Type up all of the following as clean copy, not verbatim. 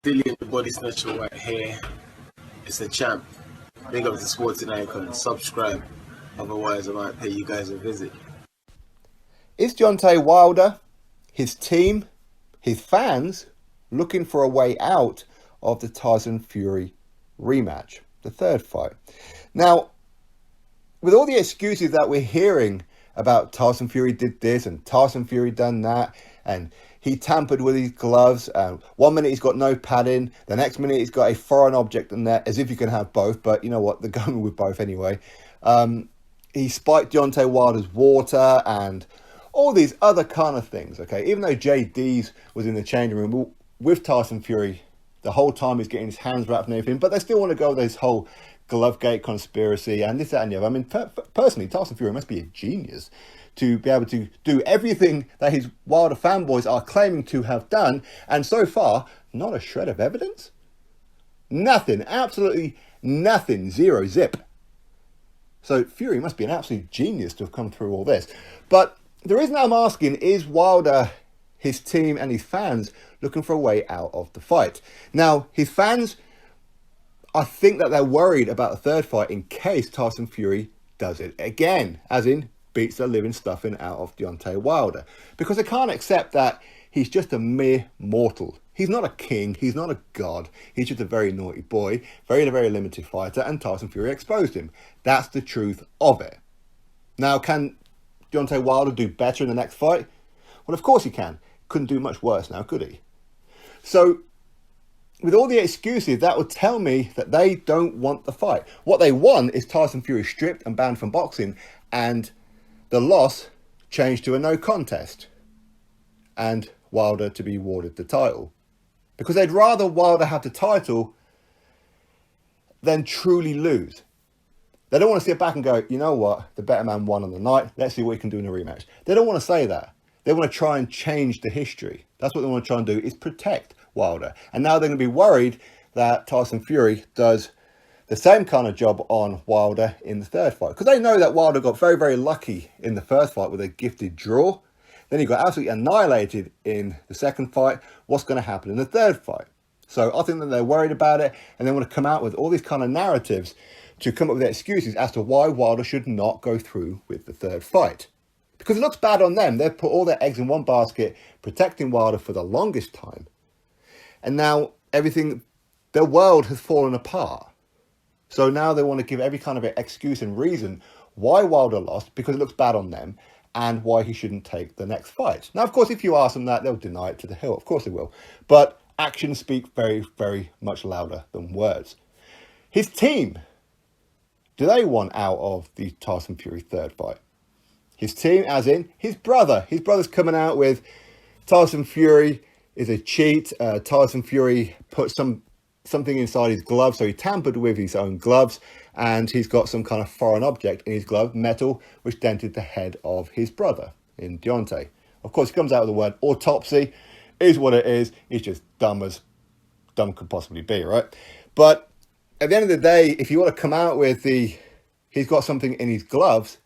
Dillian the Body Snatcher right here. It's a champ. Big up to Sporting Icon. Subscribe. Otherwise, I might pay you guys a visit. Is Deontay Wilder, his team, his fans looking for a way out of the Tyson Fury rematch, the third fight? Now, with all the excuses that we're hearing about Tyson Fury did this and Tyson Fury done that, and he tampered with his gloves, and 1 minute he's got no padding, the next minute he's got a foreign object in there, as if you can have both, but you know what, they're going with both anyway. He spiked Deontay Wilder's water and all these other kind of things, okay? Even though JD's was in the changing room with Tyson Fury, the whole time he's getting his hands wrapped and everything, but they still want to go with this whole Glovegate conspiracy and this, that, and the other. I mean, personally, Tyson Fury must be a genius to be able to do everything that his Wilder fanboys are claiming to have done, and so far, not a shred of evidence. Nothing, absolutely nothing, zero, zip. So Fury must be an absolute genius to have come through all this. But the reason I'm asking is Wilder, his team and his fans looking for a way out of the fight. Now, his fans, I think that they're worried about a third fight in case Tyson Fury does it again, as in beats the living stuffing out of Deontay Wilder. Because they can't accept that he's just a mere mortal. He's not a king, he's not a god, he's just a very naughty boy, very limited fighter, and Tyson Fury exposed him. That's the truth of it. Now, can Deontay Wilder do better in the next fight? Well, of course he can. Couldn't do much worse now, could he? So, with all the excuses, that would tell me that they don't want the fight. What they want is Tyson Fury stripped and banned from boxing, and the loss changed to a no contest, and Wilder to be awarded the title. Because they'd rather Wilder have the title than truly lose. They don't want to sit back and go, you know what, the better man won on the night, let's see what he can do in a rematch. They don't want to say that. They want to try and change the history. That's what they want to try and do, is protect Wilder. And now they're going to be worried that Tyson Fury does the same kind of job on Wilder in the third fight. Because they know that Wilder got very lucky in the first fight with a gifted draw. Then he got absolutely annihilated in the second fight. What's going to happen in the third fight? So I think that they're worried about it, and they want to come out with all these kind of narratives to come up with excuses as to why Wilder should not go through with the third fight. Because it looks bad on them. They've put all their eggs in one basket, protecting Wilder for the longest time. And now everything, their world has fallen apart. So now they want to give every kind of excuse and reason why Wilder lost, because it looks bad on them, and why he shouldn't take the next fight. Now, of course, if you ask them that, they'll deny it to the hill. Of course they will. But actions speak very much louder than words. His team, do they want out of the Tyson Fury third fight? His team, as in his brother. His brother's coming out with Tyson Fury is a cheat. Tyson Fury put something inside his glove, so he tampered with his own gloves, and he's got some kind of foreign object in his glove, metal, which dented the head of his brother, in Deontay. Of course, he comes out with the word autopsy, is what it is. He's just dumb as dumb could possibly be, right? But at the end of the day, if you want to come out with he's got something in his gloves,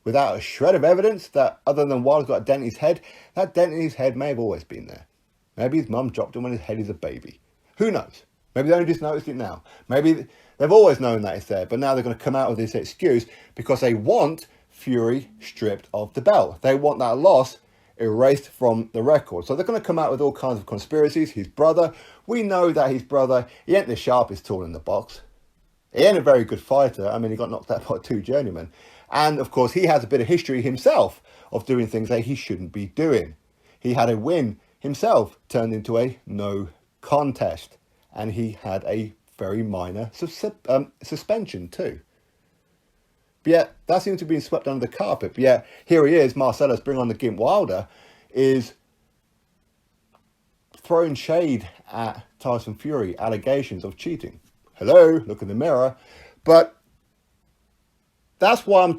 without a shred of evidence that other than Wilder's got a dent in his head, that dent in his head may have always been there. Maybe his mum dropped him when his head is a baby. Who knows? Maybe they only just noticed it now. Maybe they've always known that it's there, but now they're going to come out with this excuse because they want Fury stripped of the belt. They want that loss erased from the record. So they're going to come out with all kinds of conspiracies. His brother, we know that his brother, he ain't the sharpest tool in the box. He ain't a very good fighter. I mean, he got knocked out by 2 journeymen. And of course, he has a bit of history himself of doing things that he shouldn't be doing. He had a win himself turned into a no contest. And he had a very minor suspension too. But yet, that seems to be swept under the carpet. But yet, here he is, Marsellos, bring on the Gimp Wilder, is throwing shade at Tyson Fury, allegations of cheating. Hello, look in the mirror. But that's why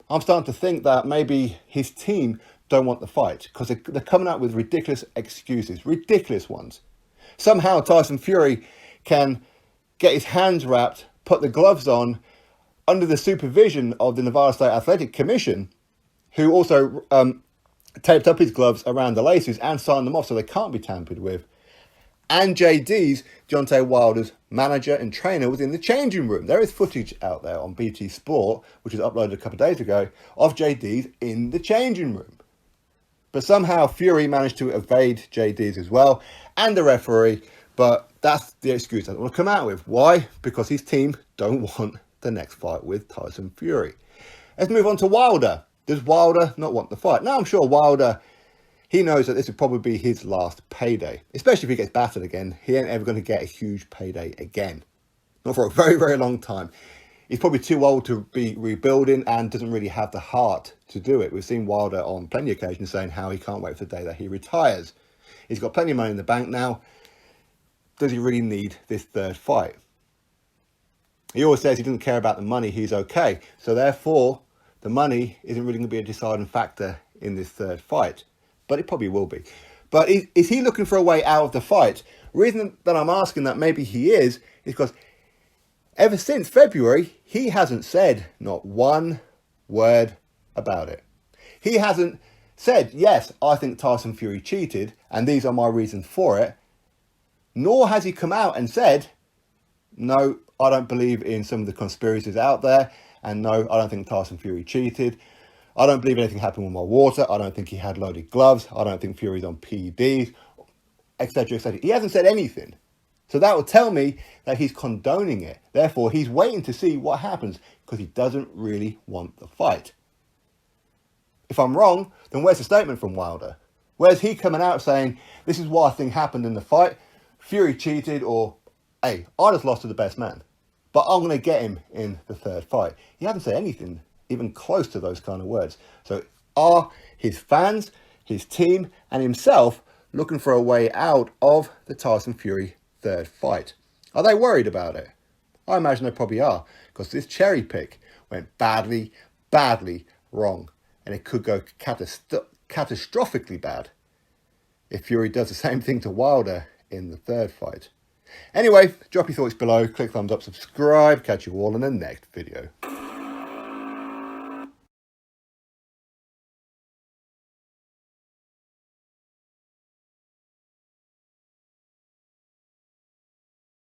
I'm starting to think that maybe his team don't want the fight, because they're coming out with ridiculous excuses, ridiculous ones. Somehow Tyson Fury can get his hands wrapped, put the gloves on, under the supervision of the Nevada State Athletic Commission, who also taped up his gloves around the laces and signed them off so they can't be tampered with. And JD's, Deontay Wilder's manager and trainer, was in the changing room. There is footage out there on BT Sport, which was uploaded a couple of days ago, of JD's in the changing room. But somehow Fury managed to evade JD's as well, and the referee. But that's the excuse I don't want to come out with. Why? Because his team don't want the next fight with Tyson Fury. Let's move on to Wilder. Does Wilder not want the fight? Now, I'm sure Wilder, he knows that this would probably be his last payday. Especially if he gets battered again. He ain't ever going to get a huge payday again. Not for a very, very long time. He's probably too old to be rebuilding and doesn't really have the heart to do it. We've seen Wilder on plenty of occasions saying how he can't wait for the day that he retires. He's got plenty of money in the bank now. Does he really need this third fight? He always says he doesn't care about the money, he's okay. So therefore, the money isn't really going to be a deciding factor in this third fight. But it probably will be. But is he looking for a way out of the fight? The reason that I'm asking that maybe he is because ever since February, he hasn't said not one word about it. He hasn't said, yes, I think Tyson Fury cheated, and these are my reasons for it. Nor has he come out and said, no, I don't believe in some of the conspiracies out there, and no, I don't think Tyson Fury cheated. I don't believe anything happened with my water. I don't think he had loaded gloves. I don't think Fury's on PEDs, etc., etc. He hasn't said anything. So that would tell me that he's condoning it. Therefore, he's waiting to see what happens because he doesn't really want the fight. If I'm wrong, then where's the statement from Wilder? Where's he coming out saying, this is what I think happened in the fight, Fury cheated, or, hey, I just lost to the best man, but I'm going to get him in the third fight. He hasn't said anything even close to those kind of words. So are his fans, his team, and himself looking for a way out of the Tyson Fury third fight? Are they worried about it? I imagine they probably are, because this cherry pick went badly, badly wrong. And it could go catastrophically bad if Fury does the same thing to Wilder in the third fight. Anyway, drop your thoughts below, click thumbs up, subscribe, catch you all in the next video.